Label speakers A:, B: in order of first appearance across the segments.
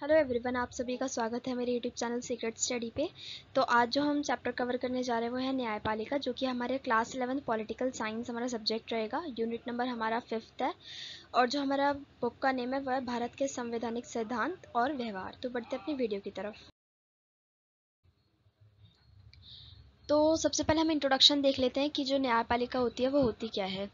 A: Hello everyone, आप सभी का स्वागत है मेरे यूट्यूब चैनल सीक्रेट स्टडी पे। तो आज जो हम चैप्टर कवर करने जा रहे हैं वो है न्यायपालिका, जो कि हमारे क्लास 11 पॉलिटिकल साइंस हमारा सब्जेक्ट रहेगा। यूनिट नंबर हमारा 5th है और जो हमारा बुक का नेम है वो है भारत के संवैधानिक सिद्धांत और व्यवहार। तो बढ़ते अपनी वीडियो की तरफ। तो सबसे पहले हम इंट्रोडक्शन देख लेते हैं कि जो न्यायपालिका होती है वो होती क्या है।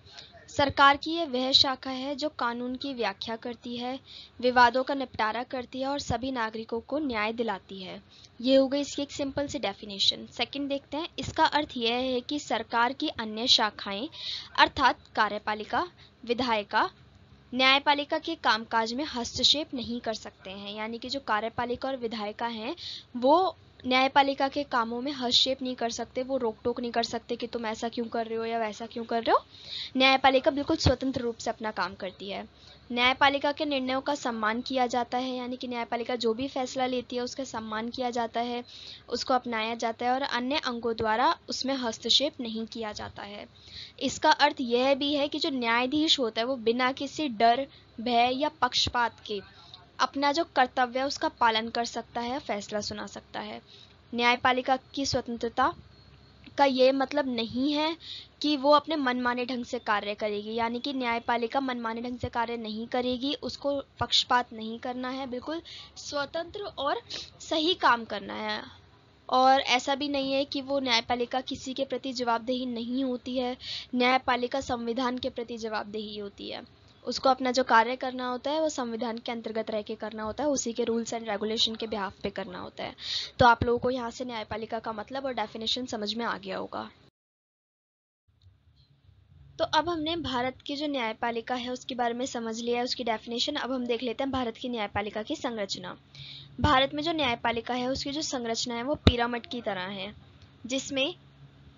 A: सरकार की ये वह शाखा है जो कानून की व्याख्या करती है, विवादों का निपटारा करती है और सभी नागरिकों को न्याय दिलाती है। ये हो गई इसकी एक सिंपल सी डेफिनेशन। सेकंड देखते हैं, इसका अर्थ यह है कि सरकार की अन्य शाखाएं अर्थात कार्यपालिका, विधायिका, न्यायपालिका के कामकाज में हस्तक्षेप नहीं कर सकते हैं। यानी कि जो कार्यपालिका और विधायिका हैं वो न्यायपालिका के कामों में हस्तक्षेप नहीं कर सकते, वो रोक टोक नहीं कर सकते कि तुम ऐसा क्यों कर रहे हो या वैसा क्यों कर रहे हो। न्यायपालिका बिल्कुल स्वतंत्र रूप से अपना काम करती है। न्यायपालिका के निर्णयों का सम्मान किया जाता है, यानी कि न्यायपालिका जो भी फैसला लेती है उसका सम्मान किया जाता है, उसको अपनाया जाता है और अन्य अंगों द्वारा उसमें हस्तक्षेप नहीं किया जाता है। इसका अर्थ यह भी है कि जो न्यायाधीश होता है वो बिना किसी डर, भय या पक्षपात के अपना जो कर्तव्य है उसका पालन कर सकता है, फैसला सुना सकता है। न्यायपालिका की स्वतंत्रता का ये मतलब नहीं है कि वो अपने मनमाने ढंग से कार्य करेगी, यानी कि न्यायपालिका मनमाने ढंग से कार्य नहीं करेगी, उसको पक्षपात नहीं करना है, बिल्कुल स्वतंत्र और सही काम करना है। और ऐसा भी नहीं है कि वो न्यायपालिका किसी के प्रति जवाबदेही नहीं होती है। न्यायपालिका संविधान के प्रति जवाबदेही होती है। उसको अपना जो कार्य करना होता है वो संविधान के अंतर्गत रह के करना होता है, उसी के रूल्स एंड रेगुलेशन के बिहाफ पे करना होता है। तो आप लोगों को यहाँ से न्यायपालिका का मतलब और डेफिनेशन समझ में आ गया होगा। तो अब हमने भारत की जो न्यायपालिका है उसके बारे में समझ लिया है, उसकी डेफिनेशन। अब हम देख लेते हैं भारत की न्यायपालिका की संरचना। भारत में जो न्यायपालिका है उसकी जो संरचना है वो पिरामिड की तरह है, जिसमें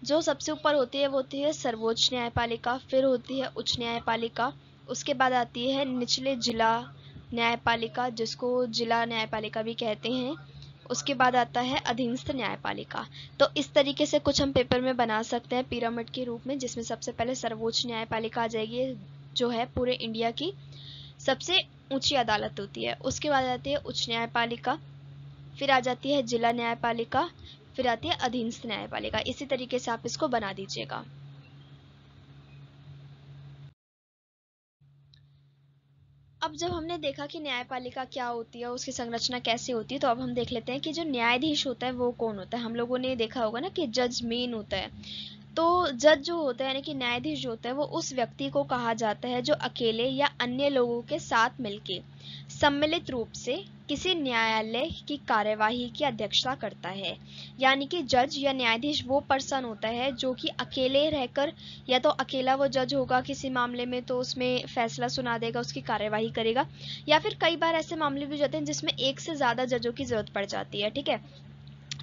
A: जो सबसे ऊपर होती है वो होती है सर्वोच्च न्यायपालिका, फिर होती है उच्च न्यायपालिका, उसके बाद आती है निचले जिला न्यायपालिका जिसको जिला न्यायपालिका भी कहते हैं, उसके बाद आता है अधीनस्थ न्यायपालिका। तो इस तरीके से कुछ हम पेपर में बना सकते हैं पिरामिड के रूप में, जिसमें सबसे पहले सर्वोच्च न्यायपालिका आ जाएगी, जो है पूरे इंडिया की सबसे ऊंची अदालत होती है। उसके बाद आती है उच्च न्यायपालिका, फिर आ जाती है जिला न्यायपालिका, फिर आती है अधीनस्थ न्यायपालिका। इसी तरीके से आप इसको बना दीजिएगा। अब जब हमने देखा कि न्यायपालिका क्या होती है, उसकी संरचना कैसे होती है, तो अब हम देख लेते हैं कि जो न्यायाधीश होता है वो कौन होता है। हम लोगों ने देखा होगा ना कि जज मेन होता है। तो जज जो होता है यानी कि न्यायाधीश जो होता है वो उस व्यक्ति को कहा जाता है जो अकेले या अन्य लोगों के साथ मिलके सम्मिलित रूप से किसी न्यायालय की कार्यवाही की अध्यक्षता करता है। यानी कि जज या न्यायाधीश वो पर्सन होता है जो कि अकेले रहकर, या तो अकेला वो जज होगा किसी मामले में तो उसमें फैसला सुना देगा, उसकी कार्यवाही करेगा, या फिर कई बार ऐसे मामले भी हो जाते हैं जिसमें एक से ज्यादा जजों की जरूरत पड़ जाती है। ठीक है,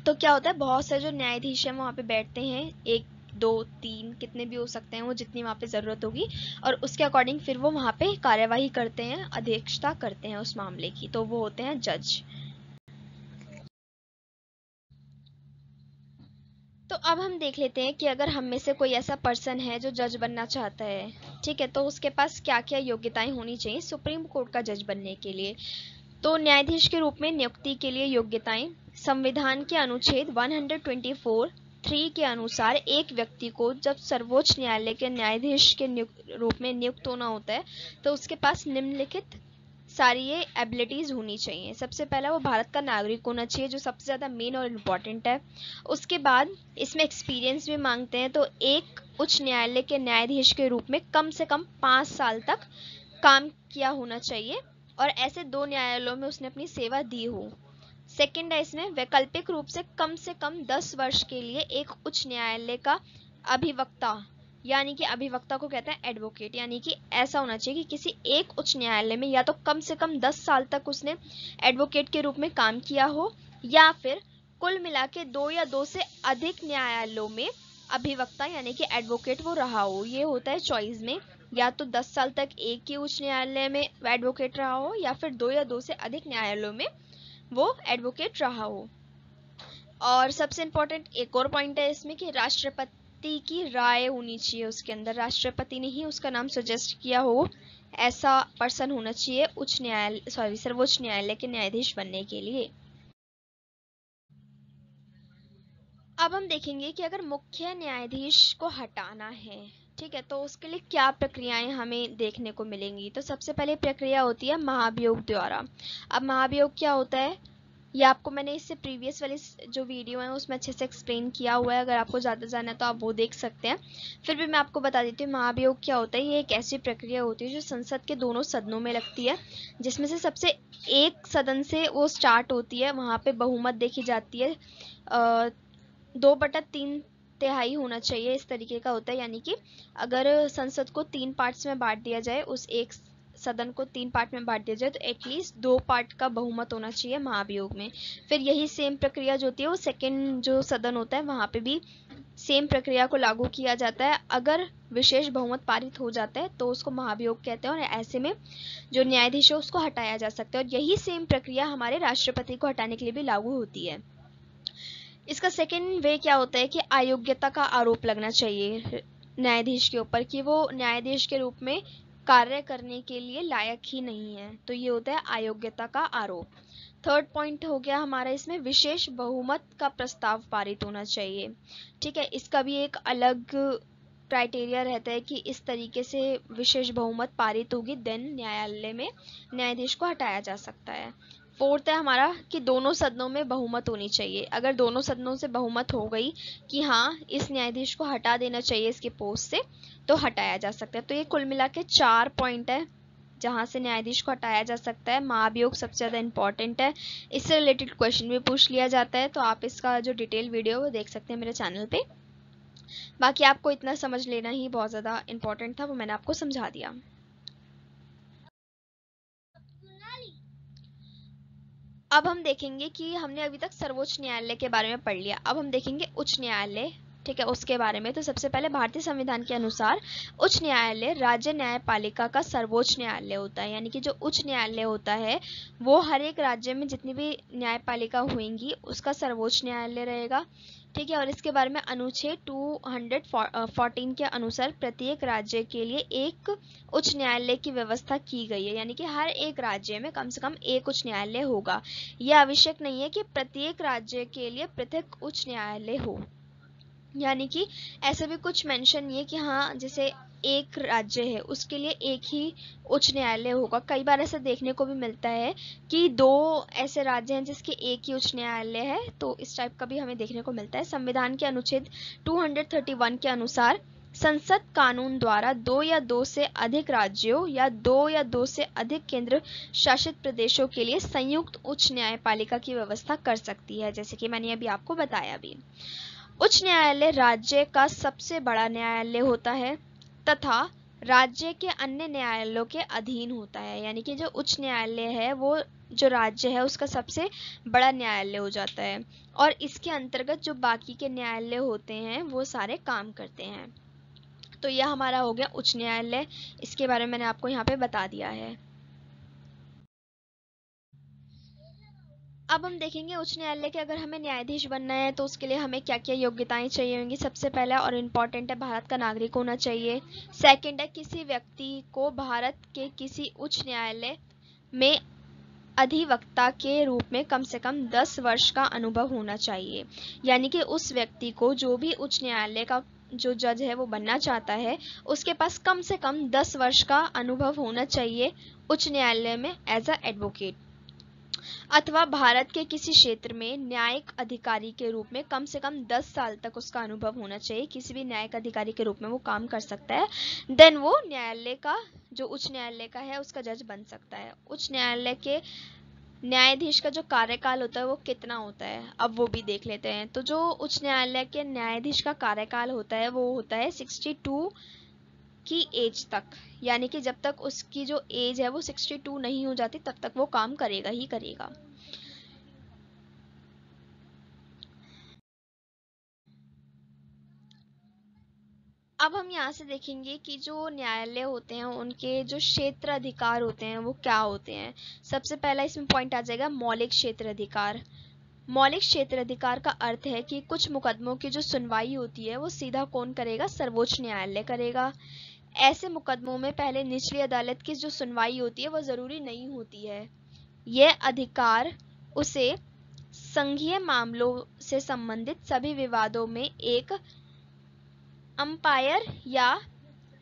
A: तो क्या होता है, बहुत से जो न्यायाधीश हैं वहाँ पे बैठते हैं, एक दो तीन कितने भी हो सकते हैं वो, जितनी वहाँ पे ज़रूरत होगी, और उसके अकॉर्डिंग फिर वो वहाँ पे कार्यवाही करते हैं, अध्यक्षता करते हैं उस मामले की, तो वो होते हैं जज। तो अब हम देख लेते हैं कि अगर हम में से कोई ऐसा पर्सन है जो जज बनना चाहता है, ठीक है, तो उसके पास क्या क्या योग्यताएं होनी चाहिए सुप्रीम कोर्ट का जज बनने के लिए। तो न्यायाधीश के रूप में नियुक्ति के लिए योग्यताएं, संविधान के अनुच्छेद 124(3) के अनुसार एक व्यक्ति को जब सर्वोच्च न्यायालय के न्यायाधीश के रूप में नियुक्त होना होता है तो उसके पास निम्नलिखित सारी ये एबिलिटीज होनी चाहिए। सबसे पहला वो भारत का नागरिक होना चाहिए, जो सबसे ज़्यादा मेन और इम्पॉर्टेंट है। उसके बाद इसमें एक्सपीरियंस भी मांगते हैं, तो एक उच्च न्यायालय के न्यायाधीश के रूप में कम से कम 5 साल तक काम किया होना चाहिए और ऐसे 2 न्यायालयों में उसने अपनी सेवा दी हो। सेकंड है इसमें वैकल्पिक रूप से कम 10 वर्ष के लिए एक उच्च न्यायालय का अभिवक्ता, यानी कि अभिवक्ता को कहते हैं एडवोकेट, यानी कि ऐसा होना चाहिए कि किसी एक उच्च न्यायालय में या तो कम से कम 10 साल तक उसने एडवोकेट के रूप में काम किया हो, या फिर कुल मिला के 2 या 2 से अधिक न्यायालयों में अभिवक्ता यानी कि एडवोकेट वो रहा हो। ये होता है चॉइस में, या तो 10 साल तक एक ही उच्च न्यायालय में एडवोकेट रहा हो, या फिर 2 या 2 से अधिक न्यायालयों में वो एडवोकेट रहा हो। और सबसे इम्पोर्टेंट एक और पॉइंट है इसमें कि राष्ट्रपति की राय होनी चाहिए उसके अंदर, राष्ट्रपति ने ही उसका नाम सजेस्ट किया हो ऐसा पर्सन होना चाहिए सर्वोच्च न्यायालय के न्यायाधीश बनने के लिए। अब हम देखेंगे कि अगर मुख्य न्यायाधीश को हटाना है, ठीक है, तो उसके लिए क्या प्रक्रियाएं हमें देखने को मिलेंगी। तो सबसे पहले प्रक्रिया होती है महाभियोग द्वारा। अब महाभियोग क्या होता है, ये आपको मैंने इससे प्रीवियस वाली जो वीडियो है उसमें अच्छे से एक्सप्लेन किया हुआ है, अगर आपको ज़्यादा जानना है तो आप वो देख सकते हैं। फिर भी मैं आपको बता देती हूँ महाभियोग क्या होता है। ये एक ऐसी प्रक्रिया होती है जो संसद के दोनों सदनों में लगती है, जिसमें से सबसे एक सदन से वो स्टार्ट होती है, वहाँ पे बहुमत देखी जाती है, 2/3 होना चाहिए, इस तरीके का होता है। यानी कि अगर संसद को 3 पार्ट्स में बांट दिया जाए, उस एक सदन को 3 पार्ट में बांट दिया जाए, तो एटलीस्ट 2 पार्ट का बहुमत होना चाहिए महाभियोग में। फिर यही सेम प्रक्रिया जो होती है वो सेकेंड जो सदन होता है वहां पे भी सेम प्रक्रिया को लागू किया जाता है। अगर विशेष बहुमत पारित हो जाता है तो उसको महाभियोग कहते हैं, और ऐसे में जो न्यायाधीश है उसको हटाया जा सकता है। और यही सेम प्रक्रिया हमारे राष्ट्रपति को हटाने के लिए भी लागू होती है। इसका सेकेंड वे क्या होता है कि अयोग्यता का आरोप लगना चाहिए न्यायाधीश के ऊपर, कि वो न्यायाधीश के रूप में कार्य करने के लिए लायक ही नहीं है, तो ये होता है अयोग्यता का आरोप। थर्ड पॉइंट हो गया हमारा इसमें विशेष बहुमत का प्रस्ताव पारित होना चाहिए, ठीक है। इसका भी एक अलग क्राइटेरिया रहता है कि इस तरीके से विशेष बहुमत पारित होगी, देन न्यायालय में न्यायाधीश को हटाया जा सकता है। फोर्थ है हमारा कि दोनों सदनों में बहुमत होनी चाहिए। अगर दोनों सदनों से बहुमत हो गई कि हाँ इस न्यायाधीश को हटा देना चाहिए इसके पोस्ट से, तो हटाया जा सकता है। तो ये कुल मिला के 4 पॉइंट है जहां से न्यायाधीश को हटाया जा सकता है। महाभियोग सबसे ज्यादा इंपॉर्टेंट है, इससे रिलेटेड क्वेश्चन भी पूछ लिया जाता है, तो आप इसका जो डिटेल वीडियो वो देख सकते हैं मेरे चैनल पे। बाकी आपको इतना समझ लेना ही बहुत ज्यादा इंपॉर्टेंट था, वो मैंने आपको समझा दिया। अब हम देखेंगे कि हमने अभी तक सर्वोच्च न्यायालय के बारे में पढ़ लिया, अब हम देखेंगे उच्च न्यायालय, ठीक है, उसके बारे में। तो सबसे पहले भारतीय संविधान के अनुसार उच्च न्यायालय राज्य न्यायपालिका का सर्वोच्च न्यायालय होता है। यानी कि जो उच्च न्यायालय होता है वो हर एक राज्य में जितनी भी न्यायपालिका होंगी उसका सर्वोच्च न्यायालय रहेगा, ठीक है। और इसके बारे में अनुच्छेद 214 के अनुसार प्रत्येक राज्य के लिए एक उच्च न्यायालय की व्यवस्था की गई है। यानी कि हर एक राज्य में कम से कम एक उच्च न्यायालय होगा। यह आवश्यक नहीं है कि प्रत्येक राज्य के लिए पृथक उच्च न्यायालय हो। यानी कि ऐसा भी कुछ मेंशन नहीं है कि हाँ जैसे एक राज्य है उसके लिए एक ही उच्च न्यायालय होगा। कई बार ऐसा देखने को भी मिलता है कि 2 ऐसे राज्य हैं जिसके एक ही उच्च न्यायालय है, तो इस टाइप का भी हमें देखने को मिलता है। संविधान के अनुच्छेद 231 के अनुसार संसद कानून द्वारा 2 या 2 से अधिक राज्यों या 2 या 2 से अधिक केंद्र शासित प्रदेशों के लिए संयुक्त उच्च न्यायपालिका की व्यवस्था कर सकती है, जैसे कि मैंने अभी आपको बताया भी। उच्च न्यायालय राज्य का सबसे बड़ा न्यायालय होता है तथा राज्य के अन्य न्यायालयों के अधीन होता है। यानी कि जो उच्च न्यायालय है वो जो राज्य है उसका सबसे बड़ा न्यायालय हो जाता है, और इसके अंतर्गत जो बाकी के न्यायालय होते हैं वो सारे काम करते हैं। तो यह हमारा हो गया उच्च न्यायालय, इसके बारे में मैंने आपको यहाँ पे बता दिया है। अब हम देखेंगे उच्च न्यायालय के अगर हमें न्यायाधीश बनना है तो उसके लिए हमें क्या क्या योग्यताएं चाहिए होंगी। सबसे पहला और इम्पॉर्टेंट है भारत का नागरिक होना चाहिए। सेकंड है किसी व्यक्ति को भारत के किसी उच्च न्यायालय में अधिवक्ता के रूप में कम से कम 10 वर्ष का अनुभव होना चाहिए। यानी कि उस व्यक्ति को जो भी उच्च न्यायालय का जो जज है वो बनना चाहता है उसके पास कम से कम 10 वर्ष का अनुभव होना चाहिए उच्च न्यायालय में एज अ एडवोकेट, अथवा भारत के किसी क्षेत्र में न्यायिक अधिकारी के रूप में कम से कम 10 साल तक उसका अनुभव होना चाहिए। किसी भी न्यायिक अधिकारी के रूप में वो काम कर सकता है, देन वो न्यायालय का जो उच्च न्यायालय का है उसका जज बन सकता है। उच्च न्यायालय के न्यायाधीश का जो कार्यकाल होता है वो कितना होता है अब वो भी देख लेते हैं। तो जो उच्च न्यायालय के न्यायाधीश का कार्यकाल होता है वो होता है 62 की एज तक। यानी कि जब तक उसकी जो एज है वो 62 नहीं हो जाती तब तक वो काम करेगा ही करेगा। अब हम यहाँ से देखेंगे कि जो न्यायालय होते हैं उनके जो क्षेत्र अधिकार होते हैं वो क्या होते हैं। सबसे पहला इसमें पॉइंट आ जाएगा मौलिक क्षेत्र अधिकार। मौलिक क्षेत्र अधिकार का अर्थ है कि कुछ मुकदमों की जो सुनवाई होती है वो सीधा कौन करेगा, सर्वोच्च न्यायालय करेगा। ऐसे मुकदमों में पहले निचली अदालत की जो सुनवाई होती है वो जरूरी नहीं होती है। यह अधिकार उसे संघीय मामलों से संबंधित सभी विवादों में एक अंपायर या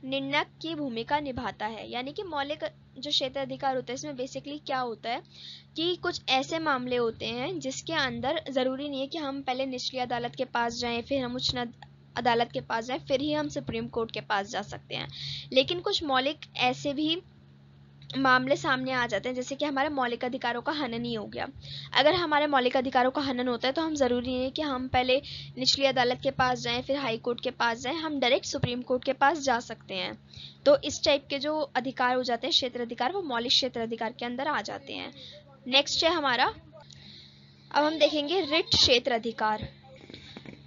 A: निर्णयक की भूमिका निभाता है। यानी कि मौलिक जो क्षेत्र अधिकार होता है इसमें बेसिकली क्या होता है कि कुछ ऐसे मामले होते हैं जिसके अंदर जरूरी नहीं है कि हम पहले निचली अदालत के पास जाएं, फिर हम उच्च अदालत के पास जाएं, फिर ही हम सुप्रीम कोर्ट के पास जा सकते हैं। लेकिन कुछ मौलिक ऐसे भी मामले सामने आ जाते हैं जैसे कि हमारे मौलिक अधिकारों का हनन ही हो गया। अगर हमारे मौलिक अधिकारों का हनन होता है तो हम जरूरी नहीं है कि हम पहले निचली अदालत के पास जाएं, फिर हाई कोर्ट के पास जाएं, हम डायरेक्ट सुप्रीम कोर्ट के पास जा सकते हैं। तो इस टाइप के जो अधिकार हो जाते हैं क्षेत्र अधिकार, वो मौलिक क्षेत्र अधिकार के अंदर आ जाते हैं। नेक्स्ट है हमारा, अब हम देखेंगे रिट क्षेत्र अधिकार।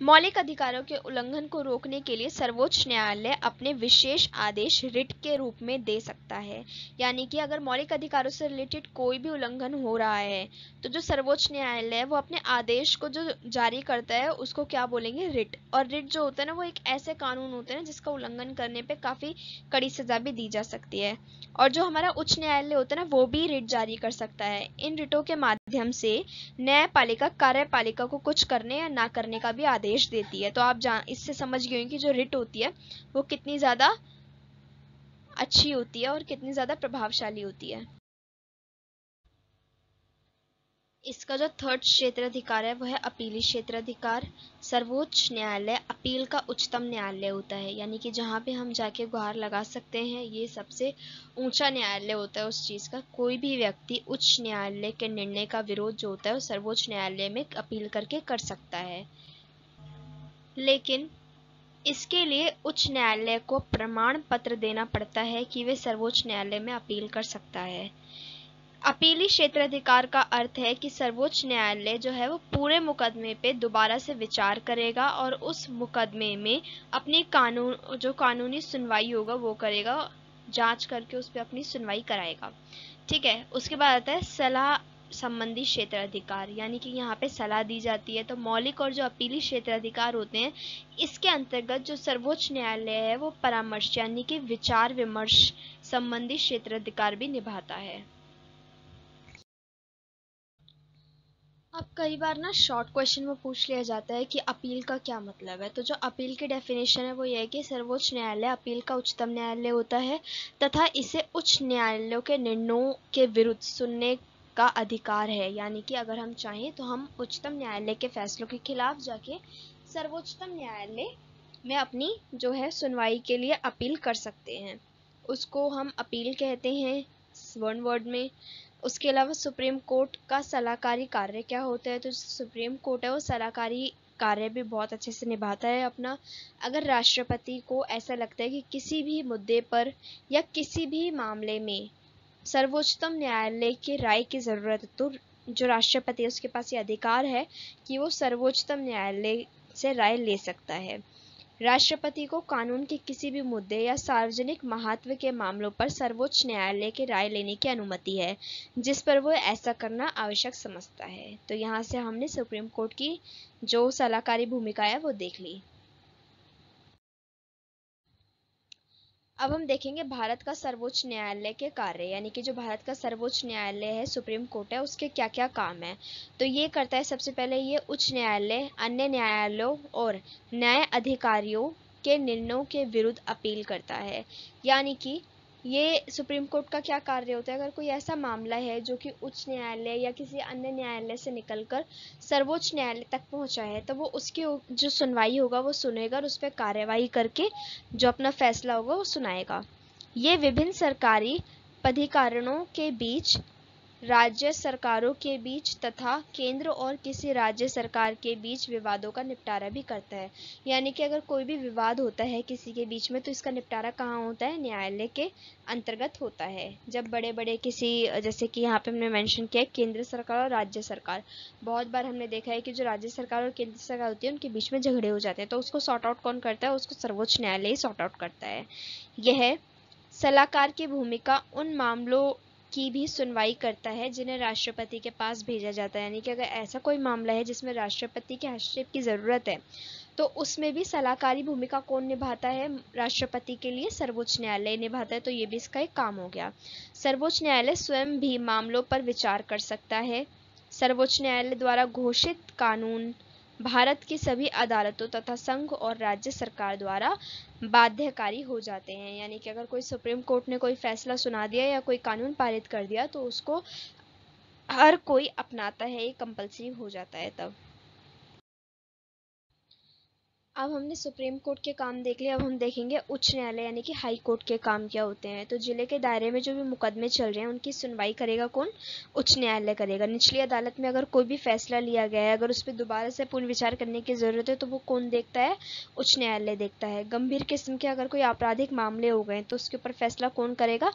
A: मौलिक अधिकारों के उल्लंघन को रोकने के लिए सर्वोच्च न्यायालय अपने विशेष आदेश रिट के रूप में दे सकता है। यानी कि अगर मौलिक अधिकारों से रिलेटेड कोई भी उल्लंघन हो रहा है तो जो सर्वोच्च न्यायालय है वो अपने आदेश को जो जारी करता है उसको क्या बोलेंगे, रिट। और रिट जो होता है ना वो एक ऐसे कानून होते हैं जिसका उल्लंघन करने पे काफी कड़ी सजा भी दी जा सकती है। और जो हमारा उच्च न्यायालय होता है ना वो भी रिट जारी कर सकता है। इन रिटों के माध्यम से न्यायपालिका कार्यपालिका को कुछ करने या ना करने का भी आदेश देती है। तो आप इससे समझ गए कि जो रिट होती है वो कितनी ज्यादा अच्छी होती है और कितनी ज्यादा प्रभावशाली होती है। इसका जो थर्ड क्षेत्र अधिकार है वह है अपीली क्षेत्र अधिकार। सर्वोच्च न्यायालय अपील का उच्चतम न्यायालय होता है। यानी कि जहाँ पे हम जाके गुहार लगा सकते हैं, ये सबसे ऊंचा न्यायालय होता है उस चीज का। कोई भी व्यक्ति उच्च न्यायालय के निर्णय का विरोध जो होता है वो सर्वोच्च न्यायालय में अपील करके कर सकता है। लेकिन इसके लिए उच्च न्यायालय को प्रमाण पत्र देना पड़ता है कि वे सर्वोच्च न्यायालय में अपील कर सकता है। अपीली क्षेत्राधिकार का अर्थ है कि सर्वोच्च न्यायालय जो है वो पूरे मुकदमे पे दोबारा से विचार करेगा और उस मुकदमे में अपनी जो कानूनी सुनवाई होगा वो करेगा, जांच करके उस पर अपनी सुनवाई कराएगा। ठीक है, उसके बाद आता है सलाह संबंधी क्षेत्राधिकार। यानी कि यहाँ पे सलाह दी जाती है। तो मौलिक और जो अपीली क्षेत्राधिकार होते हैं इसके अंतर्गत जो सर्वोच्च न्यायालय है वो परामर्श यानी कि विचार विमर्श संबंधी क्षेत्राधिकार भी निभाता है। अब कई बार ना शॉर्ट क्वेश्चन में पूछ लिया जाता है कि अपील का क्या मतलब है। तो जो अपील की डेफिनेशन है वो ये है कि सर्वोच्च न्यायालय अपील का उच्चतम न्यायालय होता है तथा इसे उच्च न्यायालयों के निर्णयों के विरुद्ध सुनने का अधिकार है। यानी कि अगर हम चाहें तो हम उच्चतम न्यायालय के फैसलों के खिलाफ जाके सर्वोच्चतम न्यायालय में अपनी जो है सुनवाई के लिए अपील कर सकते हैं। उसको हम अपील कहते हैं वन वर्ड में। उसके अलावा सुप्रीम कोर्ट का सलाहकारी कार्य क्या होता है, तो सुप्रीम कोर्ट है वो सलाहकारी कार्य भी बहुत अच्छे से निभाता है अपना। अगर राष्ट्रपति को ऐसा लगता है कि किसी भी मुद्दे पर या किसी भी मामले में सर्वोच्चतम न्यायालय की राय की जरूरत है तो जो राष्ट्रपति है उसके पास ये अधिकार है कि वो सर्वोच्चतम न्यायालय से राय ले सकता है। राष्ट्रपति को कानून के किसी भी मुद्दे या सार्वजनिक महत्व के मामलों पर सर्वोच्च न्यायालय की राय लेने की अनुमति है जिस पर वो ऐसा करना आवश्यक समझता है। तो यहाँ से हमने सुप्रीम कोर्ट की जो सलाहकारी भूमिका है वो देख ली। अब हम देखेंगे भारत का सर्वोच्च न्यायालय के कार्य, यानी कि जो भारत का सर्वोच्च न्यायालय है सुप्रीम कोर्ट है उसके क्या क्या काम है। तो ये करता है, सबसे पहले ये उच्च न्यायालय अन्य न्यायालयों और न्याय अधिकारियों के निर्णयों के विरुद्ध अपील करता है। यानी कि ये सुप्रीम कोर्ट का क्या कार्य होता है, अगर कोई ऐसा मामला है जो कि उच्च न्यायालय या किसी अन्य न्यायालय से निकलकर सर्वोच्च न्यायालय तक पहुंचा है तो वो उसकी जो सुनवाई होगा वो सुनेगा और उस पर कार्यवाही करके जो अपना फैसला होगा वो सुनाएगा। ये विभिन्न सरकारी प्राधिकरणों के बीच, राज्य सरकारों के बीच तथा केंद्र और किसी राज्य सरकार के बीच विवादों का निपटारा भी करता है। यानी कि अगर कोई भी विवाद होता है किसी के बीच में तो इसका निपटारा कहाँ होता है, न्यायालय के अंतर्गत होता है। जब बड़े बड़े किसी, जैसे कि यहाँ पे हमने मेंशन किया केंद्र सरकार और राज्य सरकार, बहुत बार हमने देखा है कि जो राज्य सरकार और केंद्र सरकार होती है उनके बीच में झगड़े हो जाते हैं तो उसको सॉर्ट आउट कौन करता है, उसको सर्वोच्च न्यायालय ही सॉर्ट आउट करता है। यह सलाहकार की भूमिका उन मामलों की भी सुनवाई करता है जिन्हें राष्ट्रपति के पास भेजा जाता है। यानी कि अगर ऐसा कोई मामला है जिसमें राष्ट्रपति के हस्तक्षेप की जरूरत है तो उसमें भी सलाहकारी भूमिका कौन निभाता है? राष्ट्रपति के लिए सर्वोच्च न्यायालय निभाता है, तो ये भी इसका एक काम हो गया। सर्वोच्च न्यायालय स्वयं भी मामलों पर विचार कर सकता है। सर्वोच्च न्यायालय द्वारा घोषित कानून भारत की सभी अदालतों तथा संघ और राज्य सरकार द्वारा बाध्यकारी हो जाते हैं। यानी कि अगर कोई सुप्रीम कोर्ट ने कोई फैसला सुना दिया या कोई कानून पारित कर दिया तो उसको हर कोई अपनाता है, ये कंपल्सरी हो जाता है तब। अब हमने सुप्रीम कोर्ट के काम देख लिए, अब हम देखेंगे उच्च न्यायालय यानी कि हाई कोर्ट के काम क्या होते हैं। तो जिले के दायरे में जो भी मुकदमे चल रहे हैं उनकी सुनवाई करेगा कौन? उच्च न्यायालय करेगा। निचली अदालत में अगर कोई भी फैसला लिया गया है, अगर उस पर दोबारा से पुनः विचार करने की जरूरत है तो वो कौन देखता है? उच्च न्यायालय देखता है। गंभीर किस्म के अगर कोई आपराधिक मामले हो गए तो उसके ऊपर फैसला कौन करेगा?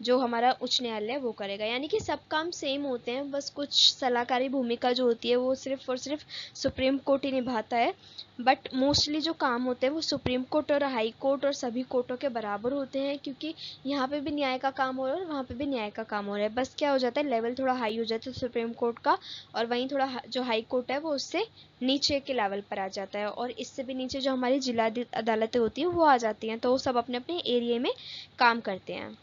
A: जो हमारा उच्च न्यायालय वो करेगा। यानी कि सब काम सेम होते हैं, बस कुछ सलाहकारी भूमिका जो होती है वो सिर्फ और सिर्फ सुप्रीम कोर्ट ही निभाता है, बट मोस्टली जो काम होते हैं वो सुप्रीम कोर्ट और हाई कोर्ट और सभी कोर्टों के बराबर होते हैं, क्योंकि यहाँ पे भी न्याय का काम हो रहा है और वहाँ पे भी न्याय का काम हो रहा है। बस क्या हो जाता है, लेवल थोड़ा हाई हो जाता है सुप्रीम कोर्ट का, और वहीं थोड़ा जो हाई कोर्ट है वो उससे नीचे के लेवल पर आ जाता है, और इससे भी नीचे जो हमारी जिला अदालतें होती हैं वो आ जाती हैं। तो वो सब अपने अपने एरिया में काम करते हैं।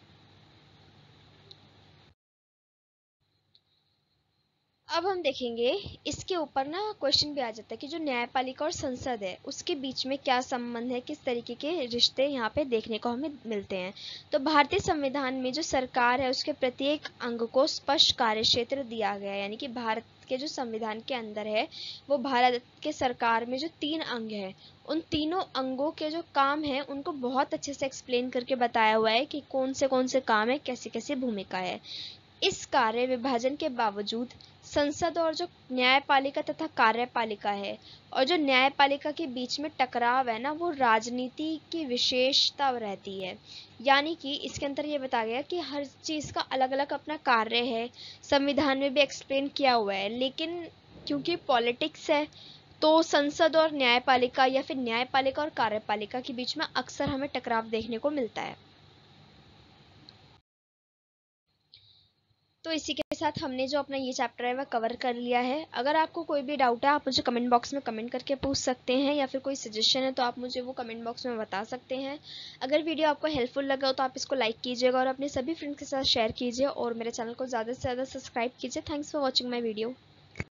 A: अब हम देखेंगे इसके ऊपर ना क्वेश्चन भी आ जाता है कि जो न्यायपालिका और संसद है उसके बीच में क्या संबंध है, किस तरीके के रिश्ते यहाँ पे देखने को हमें मिलते हैं। तो भारतीय संविधान में जो सरकार है उसके प्रत्येक अंग को स्पष्ट कार्यक्षेत्र दिया गया है। यानी कि भारत के जो संविधान के अंदर है वो भारत के सरकार में जो 3 अंग है उन तीनों अंगों के जो काम है उनको बहुत अच्छे से एक्सप्लेन करके बताया हुआ है कि कौन से काम है, कैसी कैसी भूमिका है। इस कार्य विभाजन के बावजूद संसद और जो न्यायपालिका तथा कार्यपालिका है और जो न्यायपालिका के बीच में टकराव है ना, वो राजनीति की विशेषता रहती है। यानी कि इसके अंदर ये बताया गया कि हर चीज का अलग अलग अपना कार्य है, संविधान में भी एक्सप्लेन किया हुआ है, लेकिन क्योंकि पॉलिटिक्स है तो संसद और न्यायपालिका या फिर न्यायपालिका और कार्यपालिका के बीच में अक्सर हमें टकराव देखने को मिलता है। तो इसी के साथ हमने जो अपना ये चैप्टर है वह कवर कर लिया है। अगर आपको कोई भी डाउट है आप मुझे कमेंट बॉक्स में कमेंट करके पूछ सकते हैं, या फिर कोई सजेशन है तो आप मुझे वो कमेंट बॉक्स में बता सकते हैं। अगर वीडियो आपको हेल्पफुल लगा हो तो आप इसको लाइक कीजिएगा और अपने सभी फ्रेंड्स के साथ शेयर कीजिए, और मेरे चैनल को ज़्यादा से ज़्यादा सब्सक्राइब कीजिए। Thanks for watching my video.